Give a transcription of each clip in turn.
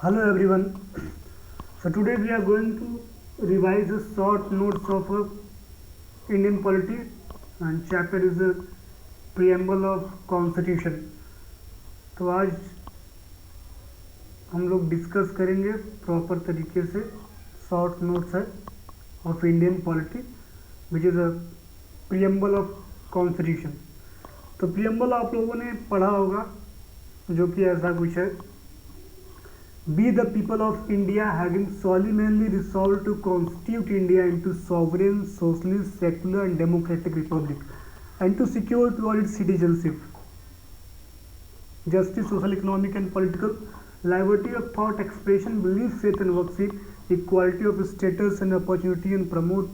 Hello everyone. So today we are going to revise the short notes of Indian polity, and chapter is the preamble of Constitution. तो आज हम लोग discuss करेंगे proper तरीके से short notes है of Indian polity which is a preamble of constitution. तो preamble आप लोगों ने पढ़ा होगा जो कि ऐसा कुछ है: We the people of India having solemnly resolved to constitute India into sovereign, socialist, secular and democratic republic, and to secure to all its citizenship justice, social, economic and political, liberty of thought, expression, belief, faith and worship, equality of status and opportunity, and promote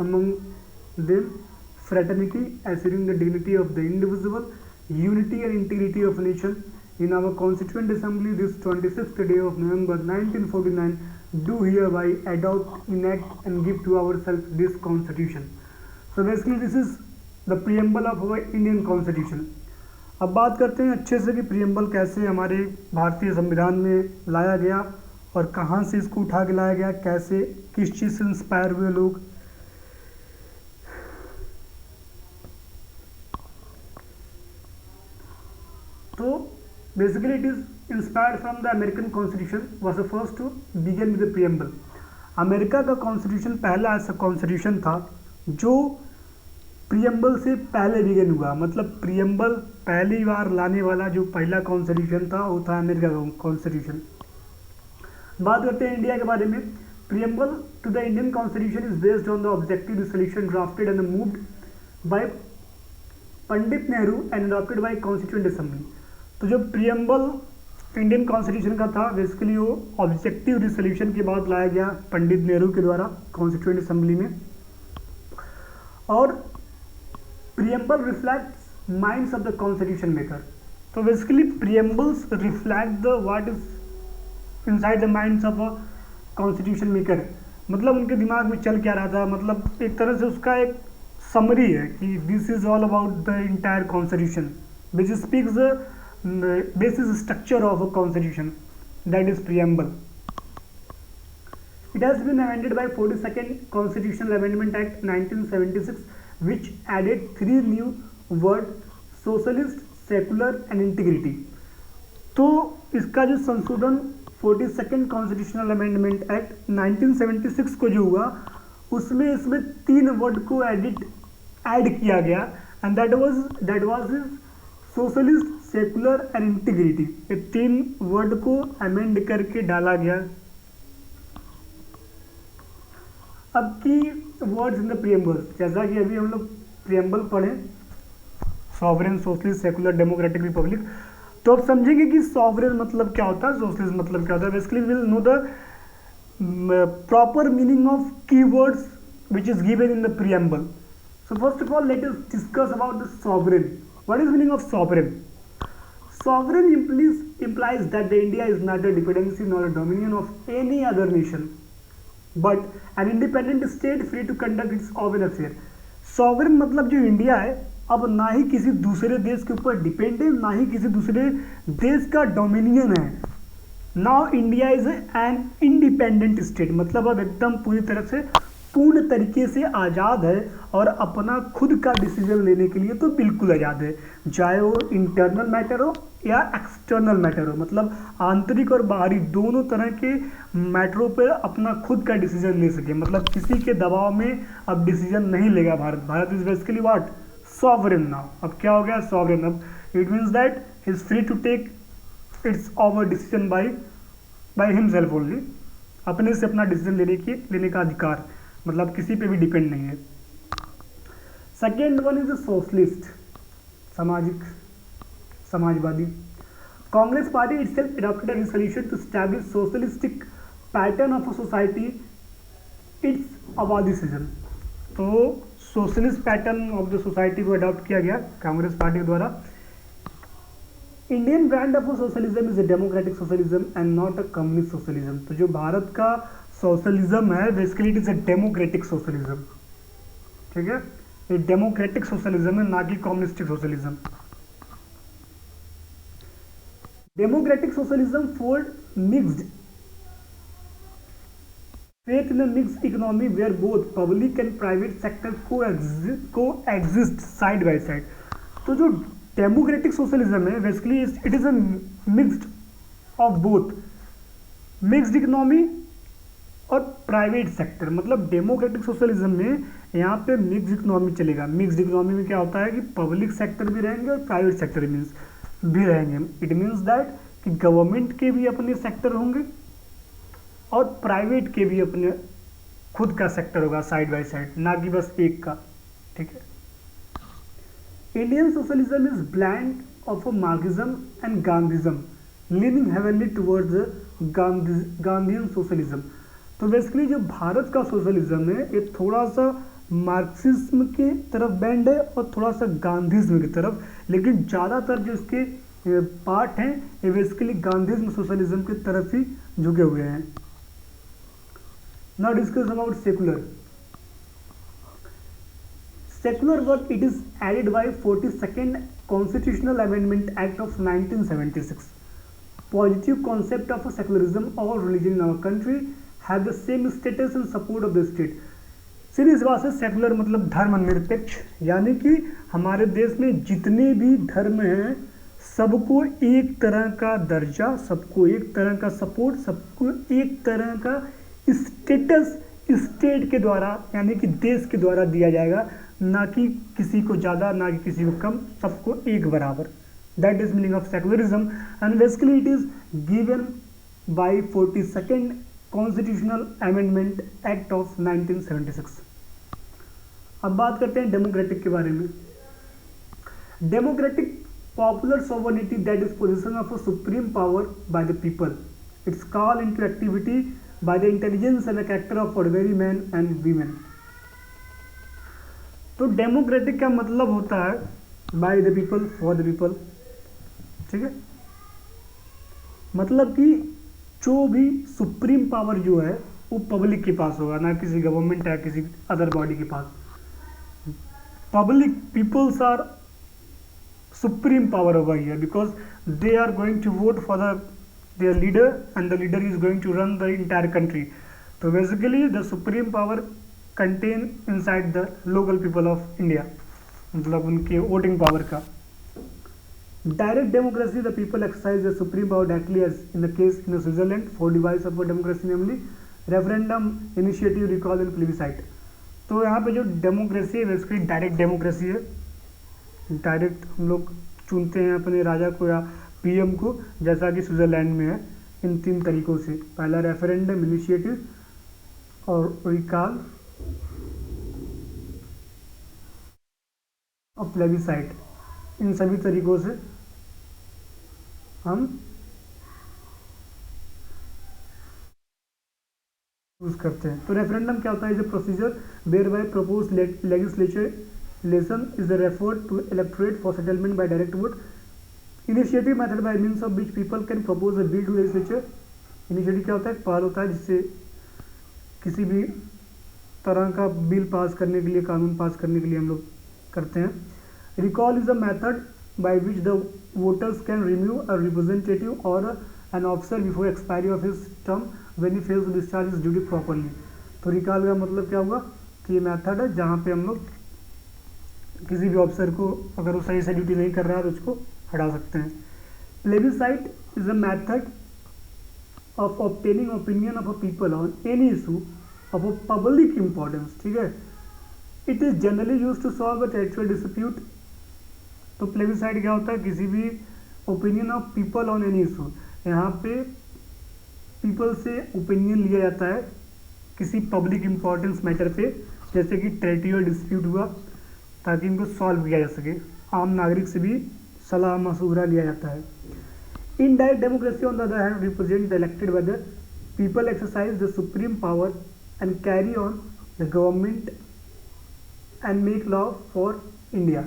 among them fraternity, assuring the dignity of the individual, unity and integrity of nation. In our Constituent Assembly this 26th day of November 1949, do hereby adopt, enact and give to ourselves this Constitution. So basically this is the preamble of our Indian Constitution. अब बात करते हैं अच्छे से कि preamble कैसे हमारे भारतीय संविधान में लाया गया और कहाँ से इसको उठा के लाया गया, कैसे किस चीज़ से इंस्पायर हुए लोग। तो basically it is inspired from the American Constitution, was the first to begin with the preamble. America का कॉन्स्टिट्यूशन पहला ऐसा कॉन्स्टिट्यूशन था जो प्रियम्बल से पहले बिगिन हुआ। मतलब प्रियम्बल पहली बार लाने वाला जो पहला कॉन्स्टिट्यूशन था वो था अमेरिका का कॉन्स्टिट्यूशन। बात करते हैं इंडिया के बारे में। Preamble to the Indian constitution is based on the objective resolution drafted and moved by Pandit Nehru and adopted by constituent assembly. तो जो प्रियम्बल इंडियन कॉन्स्टिट्यूशन का था बेसिकली वो ऑब्जेक्टिव रिजोल्यूशन के बाद लाया गया पंडित नेहरू के द्वारा कॉन्स्टिट्यूएंट असेंबली में। और preamble reflects minds of the constitution maker. तो basically preambles reflect the what is inside the minds of a constitution maker. मतलब उनके दिमाग में चल क्या रहा था, मतलब एक तरह से उसका एक समरी है कि this is all about the entire constitution which speaks the basic structure of a constitution, that is preamble. It has been amended by 42nd Constitutional Amendment Act 1976 which added 3 new words: socialist, secular and integrity. तो इसका जो संशोधन 42nd Constitutional Amendment Act 1976 को जो हुआ उसमें इसमें 3 word को ऐड किया गया and that was socialist, secular and integrity. ये 3 वर्ड को अमेंड करके डाला गया। अब की वर्ड्स इन द प्रियम्बल, जैसा कि अभी हम लोग प्रियम्बल पढ़े sovereign, socialist, secular, democratic, Republic, तो अब समझेंगे कि सॉवरेन मतलब क्या होता है, सोशलिस्ट मतलब क्या होता है। Basically will know the proper meaning of keywords which is given in the preamble. So first of all let us discuss about the sovereign. What is meaning of sovereign? Sovereign implies that the India is not a dependency nor a dominion of any other nation, but an independent state free to conduct its own affair. Sovereign मतलब जो India है अब ना ही किसी दूसरे देश के ऊपर डिपेंड है, ना ही किसी दूसरे देश का डोमिनियन है। Now India is an independent state, मतलब अब एकदम पूरी तरह से पूर्ण तरीके से आज़ाद है और अपना खुद का डिसीजन लेने के लिए तो बिल्कुल आज़ाद है, चाहे वो इंटरनल मैटर हो या एक्सटर्नल मैटर हो। मतलब आंतरिक और बाहरी दोनों तरह के मैटरों पर अपना खुद का डिसीजन ले सके। मतलब किसी के दबाव में अब डिसीजन नहीं लेगा Bharat. Bharat is basically what? Sovereign now. अब क्या हो गया? सॉवरेन। अब it means that he is free to take its over decision by himself only. अपने से अपना डिसीजन लेने का अधिकार, मतलब किसी पे भी डिपेंड नहीं है। सेकेंड वन इज सोशलिस्ट, समाजवादी। Congress party itself adopted a resolution to establish socialistic pattern of a society it's about decision. तो socialist pattern of the society को अडॉप्ट किया गया कांग्रेस पार्टी के द्वारा। Indian brand of socialism is a democratic socialism and not a communist socialism. तो जो भारत का सोशलिज्म है basically it is a democratic socialism, ठीक है, ये डेमोक्रेटिक सोशलिज्म है, ना कि communistic socialism. Democratic socialism fold mixed faith in a mixed economy where both public and private sector coexist side by side. तो जो डेमोक्रेटिक सोशलिज्म है basically it is a mixed of both mixed economy और private sector. मतलब democratic socialism में यहाँ पे mixed economy चलेगा। Mixed economy में क्या होता है कि पब्लिक सेक्टर भी रहेंगे और प्राइवेट सेक्टर भी रहेंगे। इट मीन्स दैट कि गवर्नमेंट के भी अपने सेक्टर होंगे और प्राइवेट के भी अपने खुद का सेक्टर होगा साइड बाय साइड, ना कि बस एक का। ठीक है। Indian socialism is blend of Marxism and Gandhism leaning heavenly towards Gandhian socialism. तो बेसिकली जो भारत का सोशलिज्म है ये थोड़ा सा मार्क्सिज्म की तरफ बैंड है और थोड़ा सा गांधीज्म की तरफ, लेकिन ज़्यादातर जो इसके पार्ट हैं ये बेसिकली गांधीज्म सोशलिज्म की तरफ ही झुके हुए हैं। Now discuss about secular. Secular work it is added by 42nd constitutional amendment act of 1976। Positive concept of secularism और religion in our country have the same status and support of the state. सीधी सी बात है, secular मतलब धर्मनिरपेक्ष, यानी कि हमारे देश में जितने भी धर्म हैं सबको एक तरह का दर्जा, सबको एक तरह का सपोर्ट, सबको एक तरह का स्टेटस स्टेट के द्वारा यानी कि देश के द्वारा दिया जाएगा, ना कि किसी को ज़्यादा ना कि किसी को कम, सबको एक बराबर। That is meaning of secularism and basically it is given by 42nd constitutional amendment act of 1976। अब बात करते हैं डेमोक्रेटिक के बारे में। Democratic popular sovereignty that is possession of a supreme power by the people. It's called into activity by the intelligence and the character of ordinary men and women. तो democratic का मतलब होता है bye the people for the people. ठीक है, मतलब कि जो भी सुप्रीम पावर जो है वो पब्लिक के पास होगा, ना किसी गवर्नमेंट या किसी अदर बॉडी के पास। Public peoples are supreme power over here because they are going to vote for their leader and the leader is going to run the entire country. So basically the supreme power contain inside the local people of India, मतलब उनके voting power का। Direct democracy the people exercise the supreme power directly as in the case in Switzerland for device of democracy namely referendum initiative recall and plebiscite. तो यहाँ पे जो democracy है basically direct democracy है। Direct हम लोग चुनते हैं अपने राजा को या पीएम को, जैसा कि स्विट्जरलैंड में है इन 3 तरीकों से। पहला रेफरेंडम, इनिशिएटिव और रिकॉल और प्लेबिसाइट। इन सभी तरीकों से हम यूज करते हैं। तो रेफरेंडम क्या होता है? Is a procedure whereby propose legislature Election is the referred to electorate for settlement by direct vote. Initiative method by means of which people can propose a bill to legislature. Initiative क्या होता है? पहल होता है जिससे किसी भी तरह का बिल पास करने के लिए, कानून पास करने के लिए हम लोग करते हैं। Recall is a method by which the voters can remove a representative or an officer before expiry of his term when he fails to discharge his duty properly. तो रिकॉल का मतलब क्या होगा कि ये मेथड है जहाँ पे हम लोग किसी भी ऑफिसर को अगर वो सही से ड्यूटी नहीं कर रहा है तो उसको हटा सकते हैं। Plebiscite is a method of obtaining opinion of a people on any issue of a public importance. ठीक है, it is generally use to solve a territorial dispute. तो प्लेबिसाइट क्या होता है? किसी भी opinion of people on any issue, यहाँ पे पीपल से ओपिनियन लिया जाता है किसी पब्लिक इंपॉर्टेंस मैटर पे, जैसे कि टेरिटोरियल डिस्प्यूट हुआ, ताकि इनको सॉल्व किया जा सके। आम नागरिक से भी सलाह मशवरा लिया जाता है। Indirect democracy on the other hand represent the elected by the people exercise the supreme power and carry on the government and make law for India.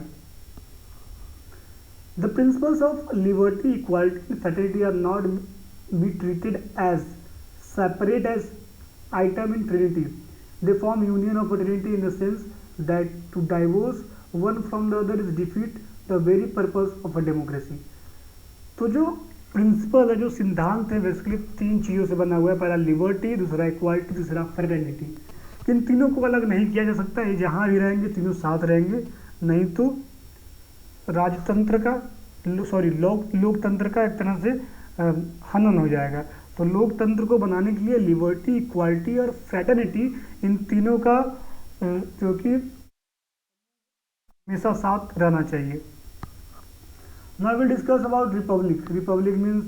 The principles of liberty, equality and fraternity are not be treated as separate as item in trinity. They form union of fraternity in the sense that to divorce one from the other is defeat the very purpose of a democracy. तो जो principal है, जो सिद्धांत है, basically 3 चीज़ों से बना हुआ है। पहला लिबर्टी, दूसरा इक्वालिटी, तीसरा फ्रेटर्निटी। इन तीनों को अलग नहीं किया जा सकता। ये जहाँ भी रहेंगे तीनों साथ रहेंगे, नहीं तो राजतंत्र का लोकतंत्र का एक तरह से हनन हो जाएगा। तो लोकतंत्र को बनाने के लिए लिबर्टी, इक्वालिटी और फ्रेटर्निटी, इन तीनों का जो कि हमेशा साथ रहना चाहिए। Now we will discuss about republic. Republic means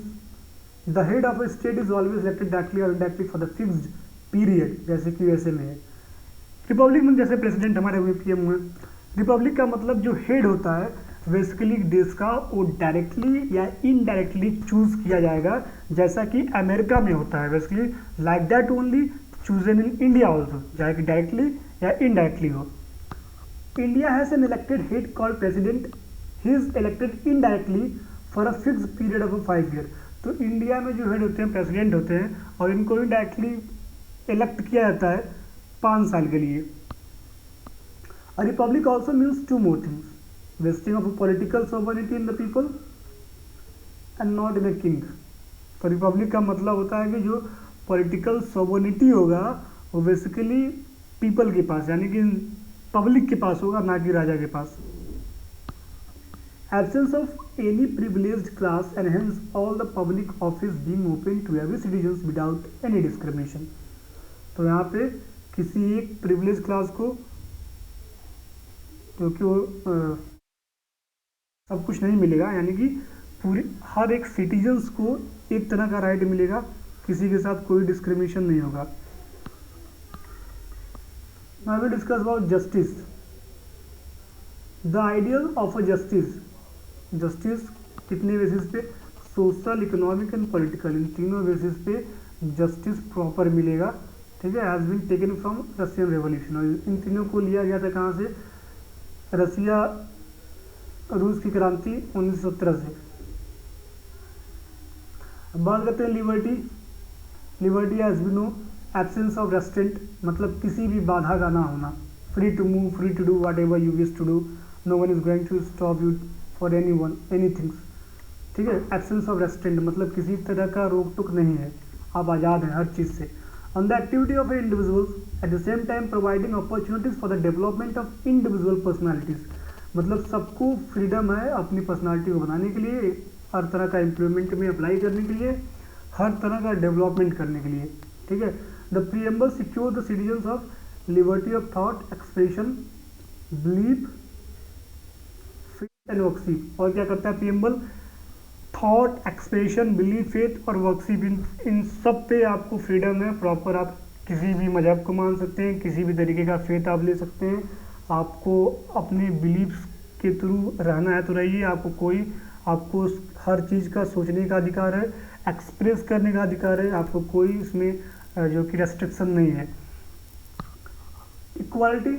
the head of a state is always elected directly or indirectly for the fixed period, जैसे कि यूएसए में है। रिपब्लिक में जैसे प्रेसिडेंट हमारे हुए, पीएम हुए। रिपब्लिक का मतलब जो हेड होता है बेसिकली देश का, वो डायरेक्टली या इनडायरेक्टली चूज किया जाएगा, जैसा कि अमेरिका में होता है। Basically like that only chosen in India also, चाहे कि डायरेक्टली या इनडायरेक्टली हो। India has an elected head called president. He is elected indirectly for a fix period of 5 year. तो इंडिया में जो हेड होते हैं प्रेसिडेंट होते हैं, और इनको इनडायरेक्टली इलेक्ट किया जाता है 5 साल के लिए। A republic also means 2 more things: vesting of political sovereignty in the people and not in a king। तो रिपब्लिक का मतलब होता है कि जो पॉलिटिकल सोवर्निटी होगा वो बेसिकली पीपल के पास, यानी कि पब्लिक के पास होगा, ना कि राजा के पास। Absence of any privileged class and hence all the public office being open to every citizens without any discrimination। तो यहाँ पे किसी एक प्रिविलेज क्लास को, क्योंकि वो सब कुछ नहीं मिलेगा, यानी कि पूरी हर एक सिटीजन्स को एक तरह का राइट मिलेगा, किसी के साथ कोई डिस्क्रिमिनेशन नहीं होगा। Now we discuss about justice. The ideal of a justice। Justice कितने बेसिस पे? सोशल, इकोनॉमिक एंड पॉलिटिकल, इन तीनों बेसिस पे जस्टिस प्रॉपर मिलेगा। ठीक है, has been taken from Russian revolution. और इन तीनों को लिया गया था कहाँ से? रसिया, रूस की क्रांति 1917 से। अब बात करते हैं liberty. Liberty has been no absence of restraint, मतलब किसी भी बाधा का ना होना। Free to move, free to do whatever you wish to do, no one is going to stop you for any one anythings. ठीक है, absence of restraint मतलब किसी तरह का रोक टोक नहीं है, आप आज़ाद हैं हर चीज़ से। On the activity of individuals at the same time providing opportunities for the development of individual personalities, मतलब सबको फ्रीडम है अपनी पर्सनालिटी को बनाने के लिए, हर तरह का एम्प्लॉयमेंट में अप्लाई करने के लिए, हर तरह का डेवलपमेंट करने के लिए। ठीक है, the preamble secure the citizens of liberty of thought, expression, belief, and worship. और क्या करता है preamble? Thought, expression, belief, faith और वर्कशीप, इन सब पे आपको फ्रीडम है प्रॉपर। आप किसी भी मजहब को मान सकते हैं, किसी भी तरीके का फेथ आप ले सकते हैं, आपको अपने बिलीफ्स के थ्रू रहना है तो रहिए, आपको हर चीज़ का सोचने का अधिकार है, एक्सप्रेस करने का अधिकार है, आपको कोई इसमें जो कि रेस्ट्रिक्शन नहीं है। इक्वालिटी,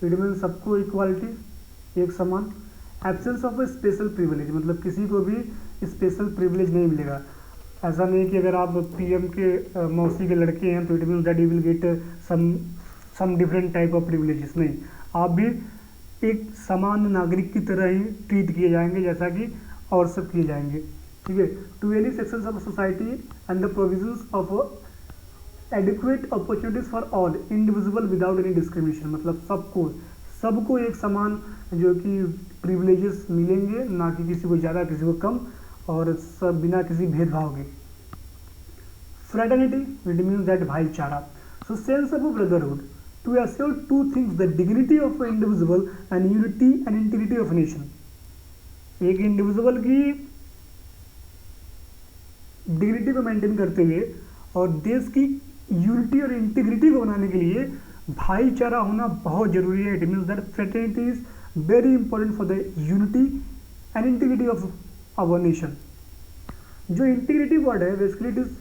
इट मीन सबको इक्वालिटी, एक समान। Absence of A special privilege, मतलब किसी को भी स्पेशल प्रिविलेज नहीं मिलेगा। ऐसा नहीं कि अगर आप पीएम के मौसी के लड़के हैं तो it mean that you will get some different type of privileges. नहीं, आप भी एक सामान्य नागरिक की तरह ही ट्रीट किए जाएंगे जैसा कि और सब किए जाएंगे। ठीक है, to any sections of society and the provisions of adequate opportunities for all individual without any discrimination, मतलब सबको एक समान जो कि प्रिविलेजेस मिलेंगे, ना कि किसी को ज़्यादा किसी को कम, और सब बिना किसी भेदभाव के। फ्रेटर्निटी, इट मीन्स दैट भाईचारा। So sense of brotherhood to assure 2 things: the dignity of individual and unity and integrity of nation. एक इंडिविजुअल की डिग्निटी को मेंटेन करते हुए और देश की यूनिटी और इंटीग्रिटी को बनाने के लिए भाईचारा होना बहुत जरूरी है। It means that fraternity is very important for the unity and integrity of our nation. जो इंटीग्रिटी वर्ड है basically it is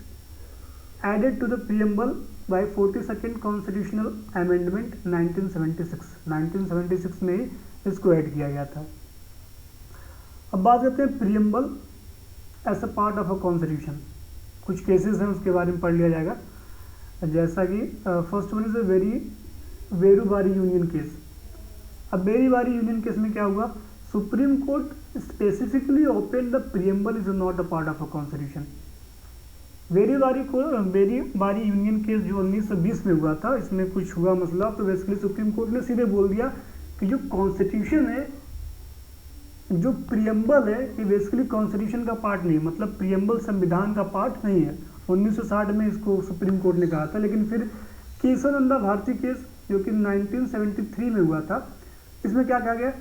added to the preamble by 42nd constitutional amendment 1976। 1976 में इसको ऐड किया गया था। अब बात करते हैं preamble as a part of a constitution. कुछ केसेस हैं उसके बारे में पढ़ लिया जाएगा, जैसा कि first one is a Berubari union case. अब वेरूबारी यूनियन केस में क्या हुआ? Supreme court specifically open the preamble is not a part of a constitution. Berubari union case जो 1920 में हुआ था, इसमें कुछ हुआ मसला, तो बेसिकली सुप्रीम कोर्ट ने सीधे बोल दिया कि जो कॉन्स्टिट्यूशन है, जो प्रियम्बल है, ये बेसिकली कॉन्स्टिट्यूशन का पार्ट नहीं है, मतलब प्रियम्बल संविधान का पार्ट नहीं है। 1960 में इसको सुप्रीम कोर्ट ने कहा था, लेकिन फिर केशवानंदा भारती केस जो कि 1973 में हुआ था, इसमें क्या कहा गया,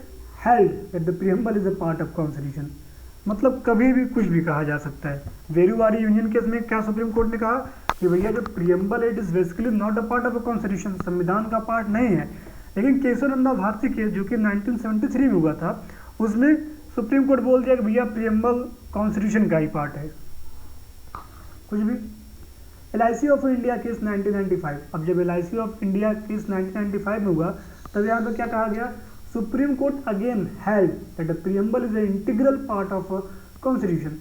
held that the preamble is a part of constitution, मतलब कभी भी कुछ भी कहा जा सकता है। वेरूवारी यूनियन केस में क्या सुप्रीम कोर्ट ने कहा कि भैया जो preamble it is basically not a part of a constitution, संविधान का पार्ट नहीं है। लेकिन केशवानंदा भारती केस जो कि 1973 में हुआ था, उसमें सुप्रीम कोर्ट बोल दिया कि भैया प्रियम्बल कॉन्स्टिट्यूशन का ही पार्ट है, कुछ भी। LIC ऑफ इंडिया केस 1995, अब जब LIC ऑफ इंडिया केस 1995 में हुआ, तब यहाँ पर क्या कहा गया, supreme court again held that the preamble is a integral part of constitution.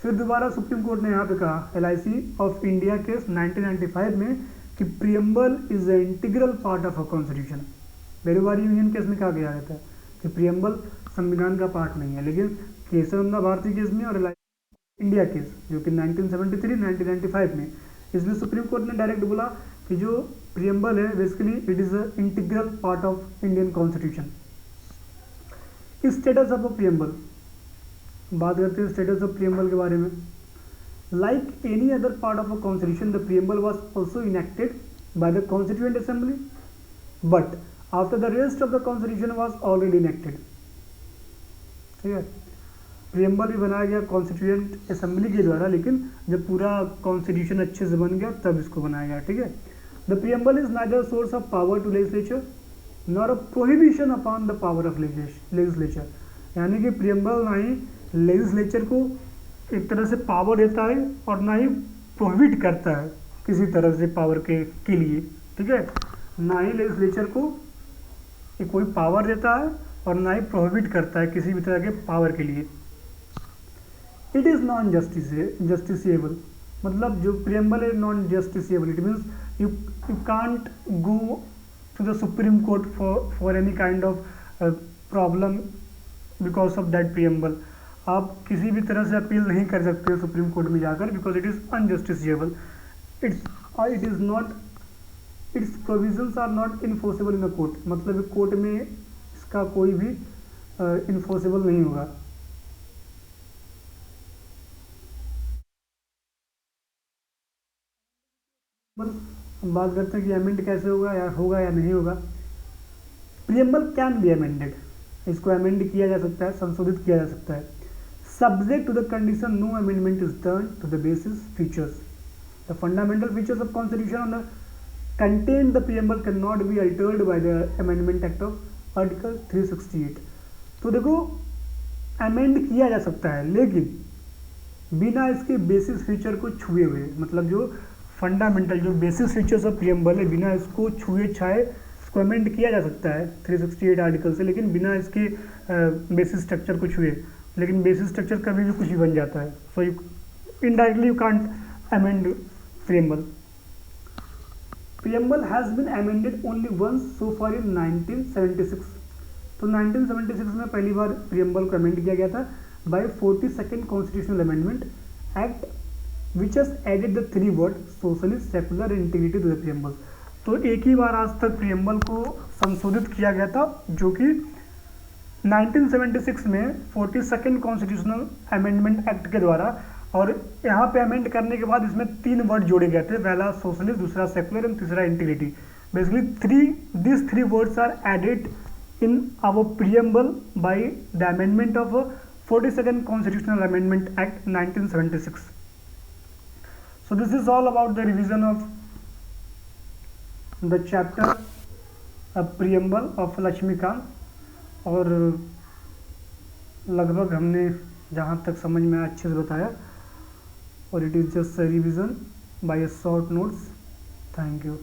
फिर दोबारा सुप्रीम कोर्ट ने यहाँ पे कहा LIC ऑफ इंडिया केस 1995 में कि preamble is a integral part of a constitution. वेरूवारी यूनियन केस में कहा गया था कि प्रियम्बल संविधान का पार्ट नहीं है, लेकिन केशवानंदा भारती केस में और LIC इंडिया केस जो कि 1973-1995 में, इसमें सुप्रीम कोर्ट ने डायरेक्ट बोला कि जो प्रियम्बल है basically it is a integral part of Indian constitution. Status of a preamble, बात करते हैं स्टेटस ऑफ प्रियम्बल के बारे में। Like any other part of a constitution the preamble was also enacted by the constituent assembly, but after the rest of the constitution was already enacted. ठीक है, preamble भी बनाया गया कॉन्स्टिट्यूएंट असेंबली के द्वारा, लेकिन जब पूरा कॉन्स्टिट्यूशन अच्छे से बन गया तब इसको बनाया गया। ठीक है, the preamble is neither source of power to legislature nor a prohibition upon the power of legislature, यानी कि प्रियम्बल ना ही लेजिस्लेचर को एक तरह से पावर देता है और ना ही प्रोहिबिट करता है किसी तरह से पावर के लिए। ठीक है, ना ही लेजिस्लेचर को कोई पावर देता है और ना ही प्रोहिबिट करता है किसी भी तरह के पावर के लिए। इट इज़ नॉन जस्टिसेबल, मतलब जो प्रियम्बल है non justiciable, it means you can't go to the Supreme Court for any kind of problem because of that preamble। आप किसी भी तरह से अपील नहीं कर सकते सुप्रीम कोर्ट में जाकर, because it is unjusticiable, it is not, its provisions are not enforceable in the court, मतलब कोर्ट में इसका कोई भी इन्फोर्सेबल नहीं होगा। बात करते हैं कि अमेंड कैसे होगा या नहीं होगा। प्रियम्बल कैन बी अमेंडेड, इसको अमेंड किया जा सकता है, संशोधित किया जा सकता है, subject to the condition no amendment is done to the basis features, the fundamental features of constitution on the content the preamble can not be altered by the amendment act of article 368। तो देखो amend किया जा सकता है, लेकिन बिना इसके basis feature को छुए हुए, मतलब जो फंडामेंटल जो बेसिस फीचर्स ऑफ प्रियम्बल है, बिना इसको छुए छाए इसको अमेंड किया जा सकता है 368 आर्टिकल से, लेकिन बिना इसके बेसिस स्ट्रक्चर को छुए। लेकिन बेसिस स्ट्रक्चर कभी भी कुछ भी बन जाता है, so you indirectly you can't amend preamble. Preamble has been amended only once so far in 1976। तो 1976 में पहली बार प्रियम्बल को अमेंड किया गया था by 42nd constitutional amendment act which has added the 3 word socialist, secular and integrity to the preamble। तो एक ही बार आज तक प्रियम्बल को संशोधित किया गया था, जो कि 1976 में 42nd कॉन्स्टिट्यूशनल अमेंडमेंट एक्ट के द्वारा, और यहाँ पे अमेंड करने के बाद इसमें 3 वर्ड जोड़े गए थे, पहला सोशलिस्ट, दूसरा सेकुलर एंड तीसरा integrity. Basically these 3 words are added in our preamble by the amendment of 42nd constitutional amendment act 1976। So this is all about the revision of the chapter a preamble of Laxmikant, और लगभग हमने जहाँ तक समझ में अच्छे से बताया, और it is just a revision by a short notes। Thank you।